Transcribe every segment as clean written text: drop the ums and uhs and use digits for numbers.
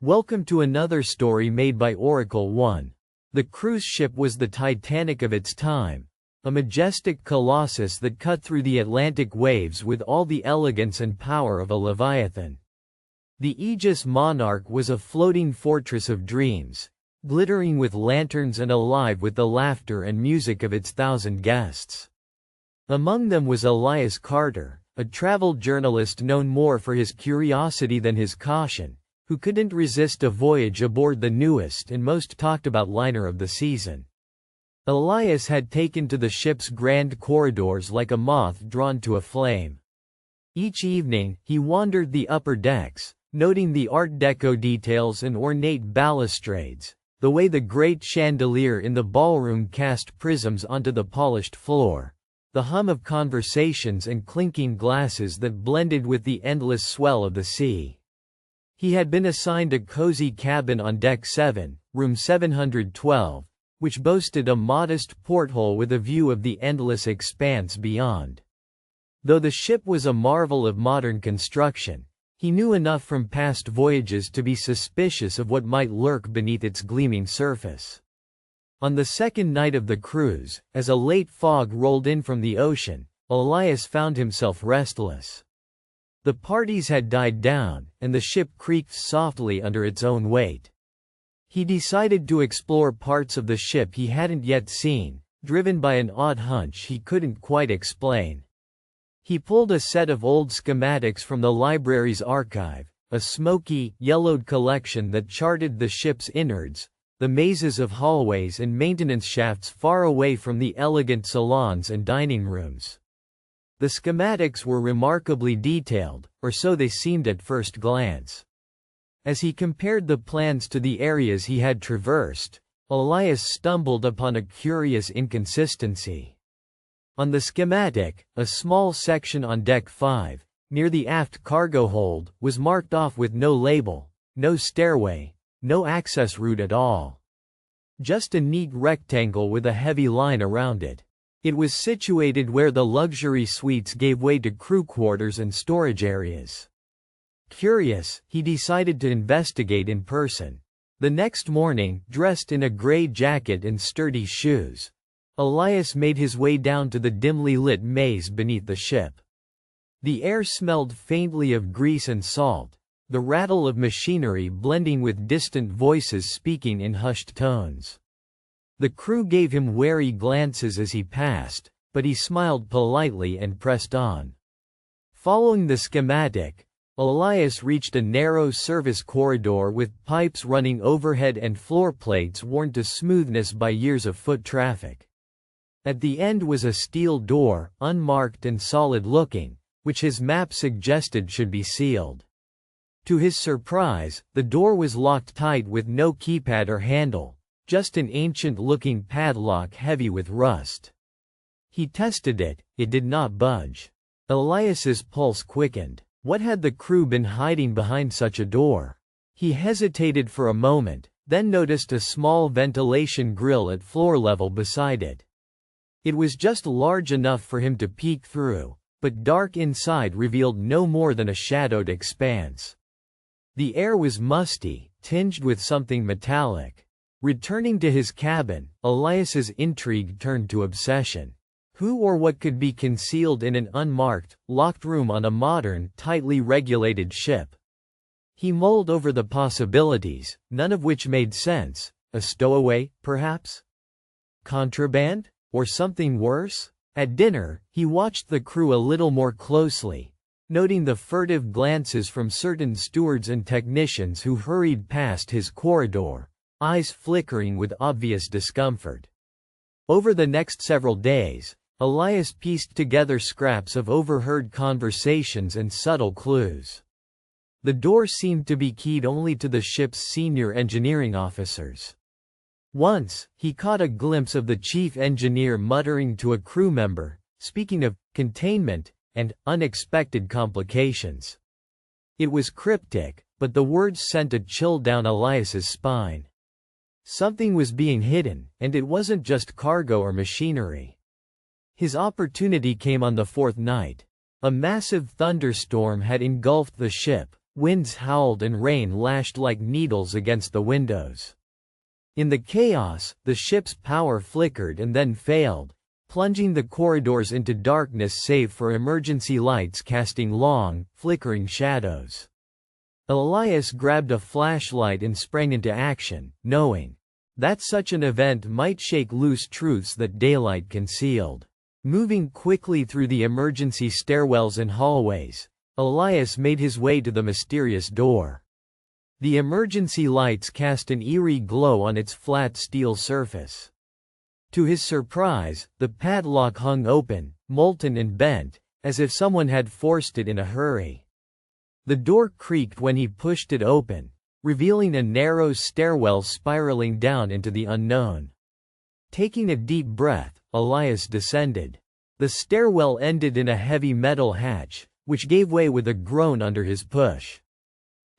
Welcome to another story made by Oracle One. The cruise ship was the Titanic of its time, a majestic colossus that cut through the Atlantic waves with all the elegance and power of a leviathan. The Aegis Monarch was a floating fortress of dreams, glittering with lanterns and alive with the laughter and music of its 1,000 guests. Among them was Elias Carter, a travel journalist known more for his curiosity than his caution, who couldn't resist a voyage aboard the newest and most talked about liner of the season. Elias had taken to the ship's grand corridors like a moth drawn to a flame. Each evening, he wandered the upper decks, noting the Art Deco details and ornate balustrades, the way the great chandelier in the ballroom cast prisms onto the polished floor, the hum of conversations and clinking glasses that blended with the endless swell of the sea. He had been assigned a cozy cabin on Deck 7, room 712, which boasted a modest porthole with a view of the endless expanse beyond. Though the ship was a marvel of modern construction, he knew enough from past voyages to be suspicious of what might lurk beneath its gleaming surface. On the second night of the cruise, as a late fog rolled in from the ocean, Elias found himself restless. The parties had died down, and the ship creaked softly under its own weight. He decided to explore parts of the ship he hadn't yet seen, driven by an odd hunch he couldn't quite explain. He pulled a set of old schematics from the library's archive, a smoky, yellowed collection that charted the ship's innards, the mazes of hallways and maintenance shafts far away from the elegant salons and dining rooms. The schematics were remarkably detailed, or so they seemed at first glance. As he compared the plans to the areas he had traversed, Elias stumbled upon a curious inconsistency. On the schematic, a small section on Deck 5, near the aft cargo hold, was marked off with no label, no stairway, no access route at all. Just a neat rectangle with a heavy line around it. It was situated where the luxury suites gave way to crew quarters and storage areas. Curious, he decided to investigate in person. The next morning, dressed in a gray jacket and sturdy shoes, Elias made his way down to the dimly lit maze beneath the ship. The air smelled faintly of grease and salt, the rattle of machinery blending with distant voices speaking in hushed tones. The crew gave him wary glances as he passed, but he smiled politely and pressed on. Following the schematic, Elias reached a narrow service corridor with pipes running overhead and floor plates worn to smoothness by years of foot traffic. At the end was a steel door, unmarked and solid-looking, which his map suggested should be sealed. To his surprise, the door was locked tight with no keypad or handle, just an ancient-looking padlock heavy with rust. He tested it, it did not budge. Elias's pulse quickened. What had the crew been hiding behind such a door? He hesitated for a moment, then noticed a small ventilation grill at floor level beside it. It was just large enough for him to peek through, but dark inside revealed no more than a shadowed expanse. The air was musty, tinged with something metallic. Returning to his cabin, Elias's intrigue turned to obsession. Who or what could be concealed in an unmarked, locked room on a modern, tightly regulated ship? He mulled over the possibilities, none of which made sense. A stowaway, perhaps? Contraband? Or something worse? At dinner, he watched the crew a little more closely, noting the furtive glances from certain stewards and technicians who hurried past his corridor, eyes flickering with obvious discomfort. Over the next several days, Elias pieced together scraps of overheard conversations and subtle clues. The door seemed to be keyed only to the ship's senior engineering officers. Once, he caught a glimpse of the chief engineer muttering to a crew member, speaking of containment and unexpected complications. It was cryptic, but the words sent a chill down Elias's spine. Something was being hidden, and it wasn't just cargo or machinery. His opportunity came on the fourth night. A massive thunderstorm had engulfed the ship, Winds howled and rain lashed like needles against the windows. In the chaos, the ship's power flickered and then failed, plunging the corridors into darkness save for emergency lights casting long, flickering shadows. Elias grabbed a flashlight and sprang into action, knowing that such an event might shake loose truths that daylight concealed. Moving quickly through the emergency stairwells and hallways, Elias made his way to the mysterious door. The emergency lights cast an eerie glow on its flat steel surface. To his surprise, the padlock hung open, molten and bent, as if someone had forced it in a hurry. The door creaked when he pushed it open, revealing a narrow stairwell spiraling down into the unknown. Taking a deep breath, Elias descended. The stairwell ended in a heavy metal hatch, which gave way with a groan under his push.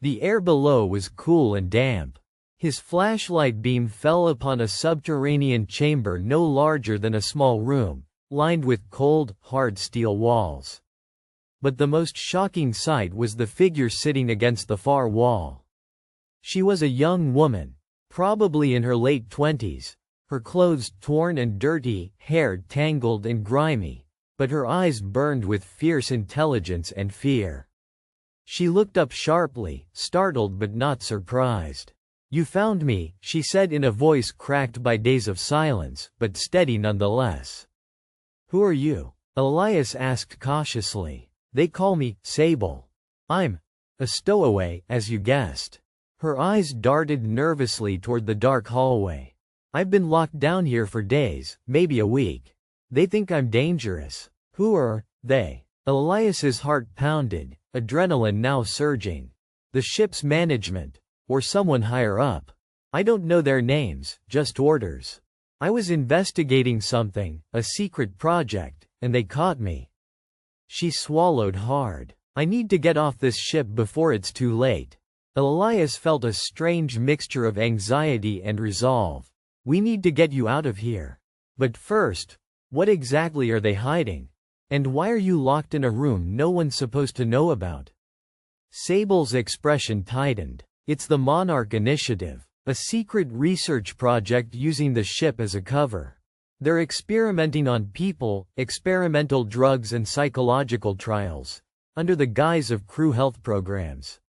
The air below was cool and damp. His flashlight beam fell upon a subterranean chamber no larger than a small room, lined with cold, hard steel walls. But the most shocking sight was the figure sitting against the far wall. She was a young woman, probably in her late 20s, her clothes torn and dirty, hair tangled and grimy, but her eyes burned with fierce intelligence and fear. She looked up sharply, startled but not surprised. "You found me," she said in a voice cracked by days of silence, but steady nonetheless. "Who are you?" Elias asked cautiously. "They call me Sable. I'm a stowaway, as you guessed." Her eyes darted nervously toward the dark hallway. "I've been locked down here for days, maybe a week. They think I'm dangerous." "Who are they?" Elias's heart pounded, adrenaline now surging. "The ship's management, or someone higher up. I don't know their names, just orders. I was investigating something, a secret project, and they caught me." She swallowed hard. "I need to get off this ship before it's too late." Elias felt a strange mixture of anxiety and resolve. "We need to get you out of here. But first, what exactly are they hiding? And why are you locked in a room no one's supposed to know about?" Sable's expression tightened. "It's the Monarch Initiative, a secret research project using the ship as a cover. They're experimenting on people, experimental drugs and psychological trials, under the guise of crew health programs.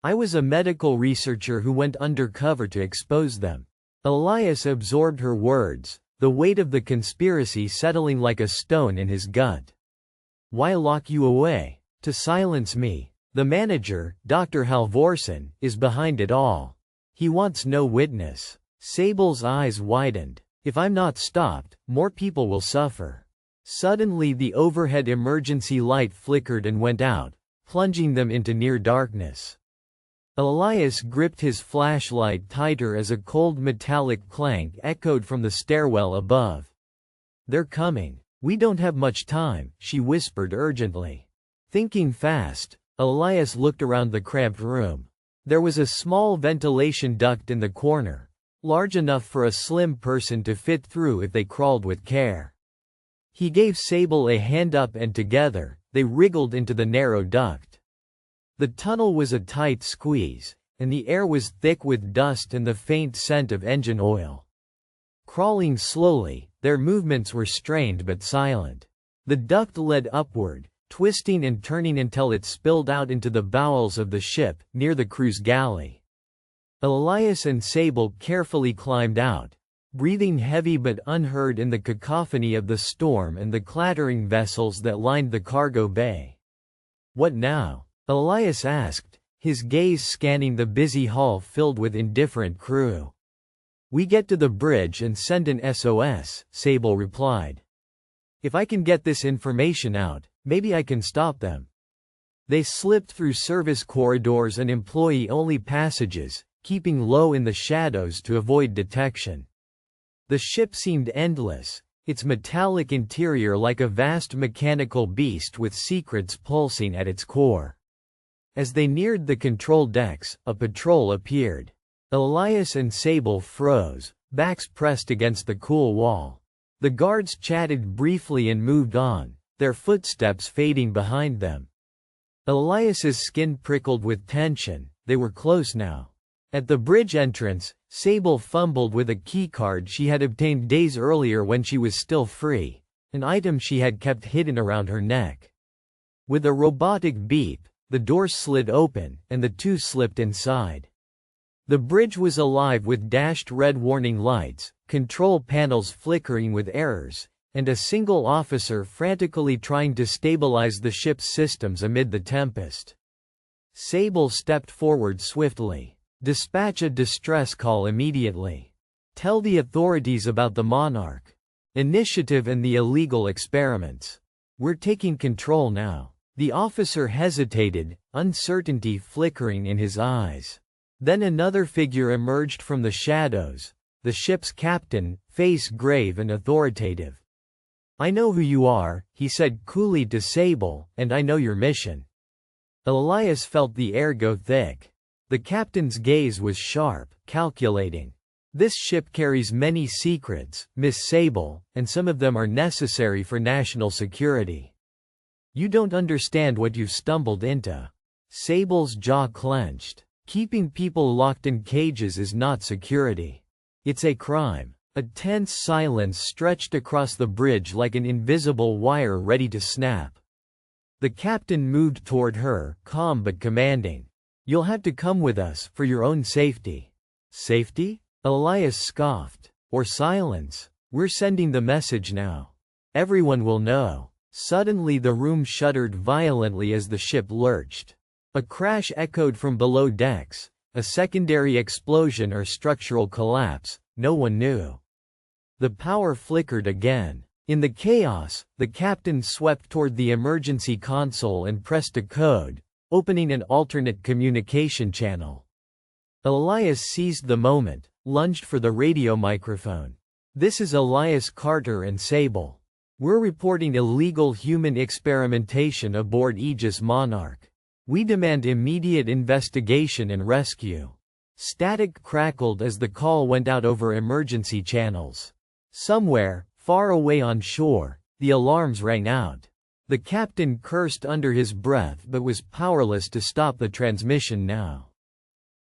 I was a medical researcher who went undercover to expose them." Elias absorbed her words, the weight of the conspiracy settling like a stone in his gut. "Why lock you away?" "To silence me. The manager, Dr. Halvorsen, is behind it all. He wants no witness." Sable's eyes widened. "If I'm not stopped, more people will suffer." Suddenly the overhead emergency light flickered and went out, plunging them into near darkness. Elias gripped his flashlight tighter as a cold metallic clank echoed from the stairwell above. "They're coming. We don't have much time," she whispered urgently. Thinking fast, Elias looked around the cramped room. There was a small ventilation duct in the corner, large enough for a slim person to fit through if they crawled with care. He gave Sable a hand up and together, they wriggled into the narrow duct. The tunnel was a tight squeeze, and the air was thick with dust and the faint scent of engine oil. Crawling slowly, their movements were strained but silent. The duct led upward, twisting and turning until it spilled out into the bowels of the ship, near the crew's galley. Elias and Sable carefully climbed out, breathing heavy but unheard in the cacophony of the storm and the clattering vessels that lined the cargo bay. "What now?" Elias asked, his gaze scanning the busy hall filled with indifferent crew. "We get to the bridge and send an SOS," Sable replied. "If I can get this information out, maybe I can stop them." They slipped through service corridors and employee-only passages, keeping low in the shadows to avoid detection. The ship seemed endless, its metallic interior like a vast mechanical beast with secrets pulsing at its core. As they neared the control decks, a patrol appeared. Elias and Sable froze, backs pressed against the cool wall. The guards chatted briefly and moved on, their footsteps fading behind them. Elias's skin prickled with tension. They were close now. At the bridge entrance, Sable fumbled with a keycard she had obtained days earlier when she was still free, an item she had kept hidden around her neck. With a robotic beep, the doors slid open, and the two slipped inside. The bridge was alive with dashed red warning lights, control panels flickering with errors, and a single officer frantically trying to stabilize the ship's systems amid the tempest. Sable stepped forward swiftly. "Dispatch a distress call immediately. Tell the authorities about the Monarch Initiative and the illegal experiments. We're taking control now." The officer hesitated, uncertainty flickering in his eyes. Then another figure emerged from the shadows, the ship's captain, face grave and authoritative. "I know who you are," he said coolly to Sable, "and I know your mission." Elias felt the air go thick. The captain's gaze was sharp, calculating. "This ship carries many secrets, Miss Sable, and some of them are necessary for national security. You don't understand what you've stumbled into." Sable's jaw clenched. Keeping people locked in cages is not security. It's a crime. A tense silence stretched across the bridge like an invisible wire ready to snap. The captain moved toward her, calm but commanding. "You'll have to come with us, for your own safety." "Safety?" Elias scoffed. "Or silence. We're sending the message now. Everyone will know." Suddenly the room shuddered violently as the ship lurched. A crash echoed from below decks, a secondary explosion or structural collapse, no one knew. The power flickered again. In the chaos, the captain swept toward the emergency console and pressed a code, opening an alternate communication channel. Elias seized the moment, lunged for the radio microphone. "This is Elias Carter and Sable. We're reporting illegal human experimentation aboard Aegis Monarch. We demand immediate investigation and rescue." Static crackled as the call went out over emergency channels. Somewhere, far away on shore, the alarms rang out. The captain cursed under his breath but was powerless to stop the transmission now.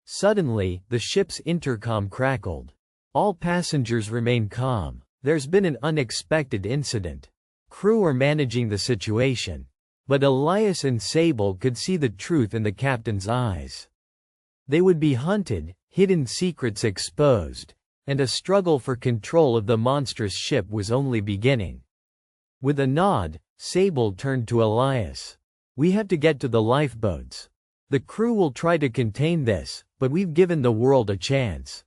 Suddenly, the ship's intercom crackled. "All passengers remain calm. There's been an unexpected incident. Crew are managing the situation." But Elias and Sable could see the truth in the captain's eyes. They would be hunted, hidden secrets exposed, and a struggle for control of the monstrous ship was only beginning. With a nod, Sable turned to Elias. "We have to get to the lifeboats. The crew will try to contain this, but we've given the world a chance."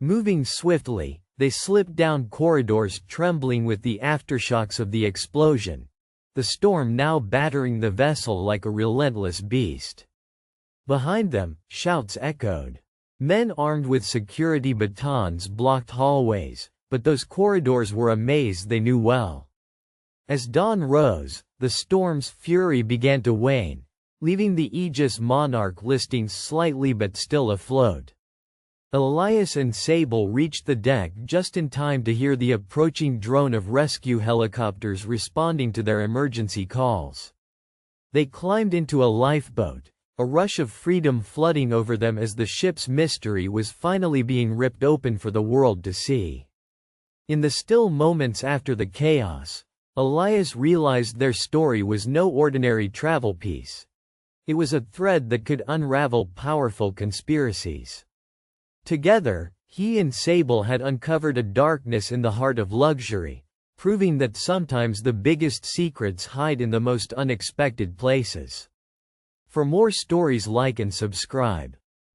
Moving swiftly, they slipped down corridors trembling with the aftershocks of the explosion, the storm now battering the vessel like a relentless beast. Behind them, shouts echoed. Men armed with security batons blocked hallways, but those corridors were a maze they knew well. As dawn rose, the storm's fury began to wane, leaving the Aegis Monarch listing slightly but still afloat. Elias and Sable reached the deck just in time to hear the approaching drone of rescue helicopters responding to their emergency calls. They climbed into a lifeboat, a rush of freedom flooding over them as the ship's mystery was finally being ripped open for the world to see. In the still moments after the chaos, Elias realized their story was no ordinary travel piece. It was a thread that could unravel powerful conspiracies. Together, he and Sable had uncovered a darkness in the heart of luxury, proving that sometimes the biggest secrets hide in the most unexpected places. For more stories, like and subscribe.